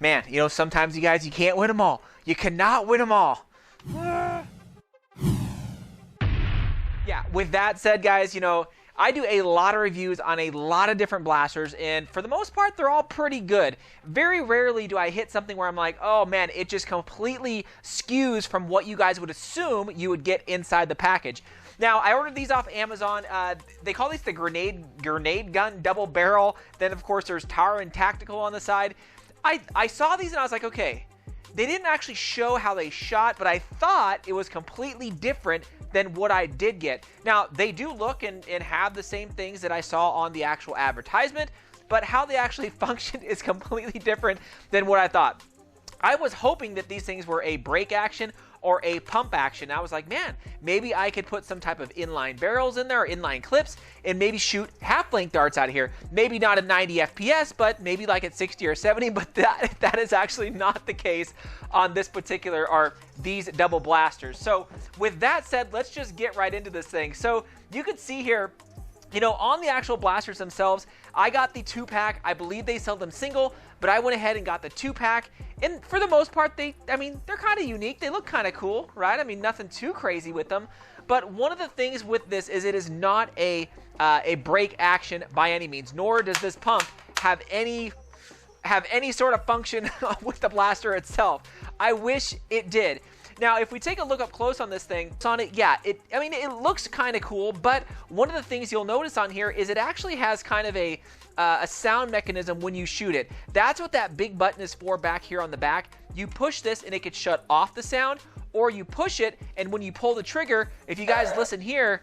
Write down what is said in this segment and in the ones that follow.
man, you know, sometimes you guys, you can't win them all. You cannot win them all. Yeah, with that said, guys, you know, I do a lot of reviews on a lot of different blasters, and for the most part, they're all pretty good. Very rarely do I hit something where I'm like, oh man, it just completely skews from what you guys would assume you would get inside the package. Now, I ordered these off Amazon. They call these the grenade gun double barrel. Then, of course, there's Tower and Tactical on the side. I saw these and I was like, okay, they didn't actually show how they shot, but I thought it was completely different than what I did get. Now, they do look and have the same things that I saw on the actual advertisement, but how they actually function is completely different than what I thought. I was hoping that these things were a break action or a pump action. I was like, man, maybe I could put some type of inline barrels in there, or inline clips, and maybe shoot half-length darts out of here. Maybe not at 90 FPS, but maybe like at 60 or 70, but that is actually not the case on this particular, or these double blasters. So with that said, let's just get right into this thing. So you can see here, you know, on the actual blasters themselves, I got the 2-pack. I believe they sell them single, but I went ahead and got the 2-pack. And for the most part, they're kind of unique. They look kind of cool, right? I mean, nothing too crazy with them. But one of the things with this is it is not a break action by any means, nor does this pump have any sort of function with the blaster itself. I wish it did. Now, if we take a look up close on this thing, on it, yeah, it looks kind of cool, but one of the things you'll notice on here is it actually has kind of a sound mechanism when you shoot it. That's what that big button is for back here on the back. You push this and it could shut off the sound, or you push it and when you pull the trigger, if you guys listen here,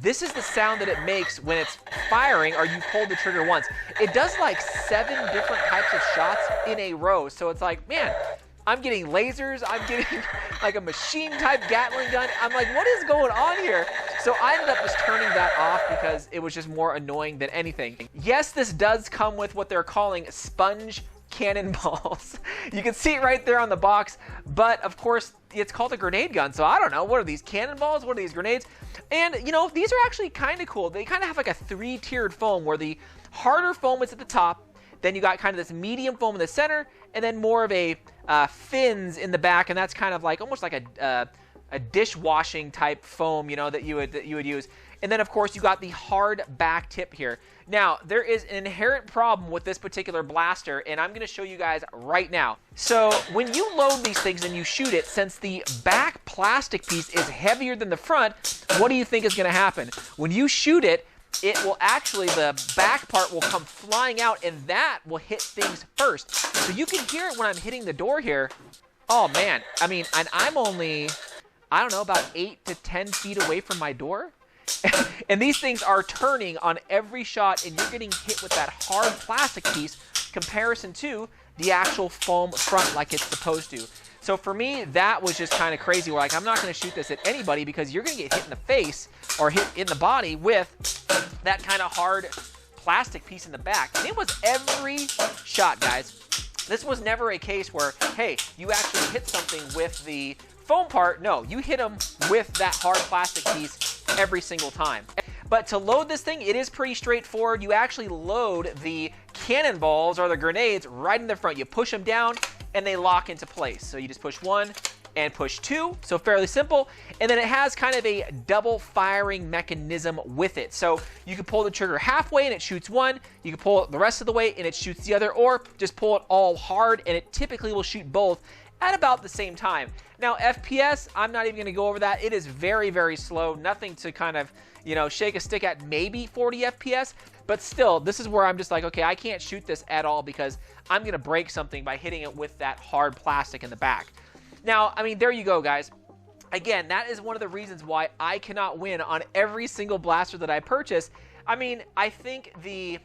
this is the sound that it makes when it's firing or you pull the trigger once. It does like 7 different types of shots in a row, so it's like, man, I'm getting lasers, I'm getting like a machine-type Gatling gun. I'm like, what is going on here? So I ended up just turning that off because it was just more annoying than anything. Yes, this does come with what they're calling sponge cannonballs. You can see it right there on the box, but of course, it's called a grenade gun, so I don't know. What are these cannonballs? What are these grenades? And, you know, these are actually kind of cool. They kind of have like a 3-tiered foam where the harder foam is at the top, then you got kind of this medium foam in the center, and then more of a fins in the back, and that's kind of like almost like a dishwashing type foam, you know, that you would use. And then of course you got the hard back tip here. Now there is an inherent problem with this particular blaster, and I'm going to show you guys right now. So when you load these things and you shoot it, since the back plastic piece is heavier than the front, what do you think is going to happen? When you shoot it, it will actually, the back part will come flying out, and that will hit things first. So you can hear it when I'm hitting the door here. Oh man, I mean, and I'm only, I don't know, about 8 to 10 feet away from my door. And these things are turning on every shot, and you're getting hit with that hard plastic piece comparison to the actual foam front like it's supposed to. So for me, that was just kind of crazy. We're like, I'm not going to shoot this at anybody because you're going to get hit in the face or hit in the body with that kind of hard plastic piece in the back. And it was every shot, guys. This was never a case where, hey, you actually hit something with the foam part. No, you hit them with that hard plastic piece every single time. But to load this thing, it is pretty straightforward. You actually load the cannonballs or the grenades right in the front. You push them down and they lock into place. So you just push 1 and push 2, so fairly simple. And then it has kind of a double firing mechanism with it. So you can pull the trigger halfway and it shoots 1, you can pull it the rest of the way and it shoots the other, or just pull it all hard and it typically will shoot both at about the same time. Now FPS, I'm not even going to go over that. It is very, very slow. Nothing to kind of, you know, shake a stick at, maybe 40 FPS. But still, this is where I'm just like, okay, I can't shoot this at all because I'm going to break something by hitting it with that hard plastic in the back. Now, I mean, there you go, guys. Again, that is one of the reasons why I cannot win on every single blaster that I purchase. I mean, I think the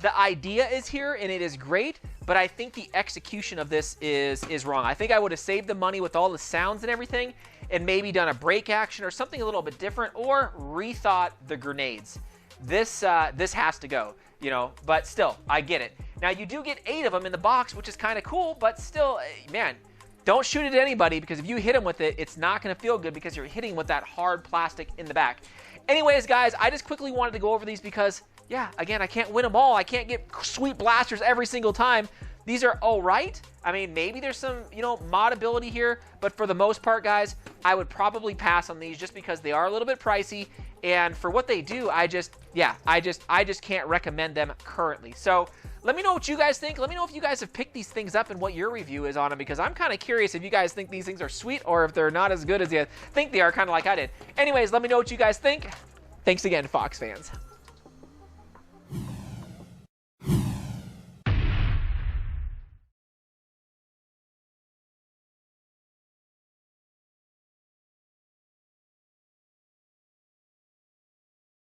idea is here and it is great, but I think the execution of this is wrong. I think I would have saved the money with all the sounds and everything and maybe done a break action or something a little bit different, or rethought the grenades. This has to go, you know, but still, I get it. Now, you do get 8 of them in the box, which is kind of cool, but still, man, don't shoot it at anybody, because if you hit them with it, it's not going to feel good because you're hitting with that hard plastic in the back. Anyways, guys, I just quickly wanted to go over these because, yeah, again, I can't win them all. I can't get sweet blasters every single time. These are all right. I mean, maybe there's some, you know, modability here, but for the most part, guys, I would probably pass on these just because they are a little bit pricey, and for what they do, I just can't recommend them currently. So let me know what you guys think. Let me know if you guys have picked these things up and what your review is on them, because I'm kind of curious if you guys think these things are sweet or if they're not as good as you think they are, kind of like I did. Anyways, let me know what you guys think. Thanks again, Fox fans.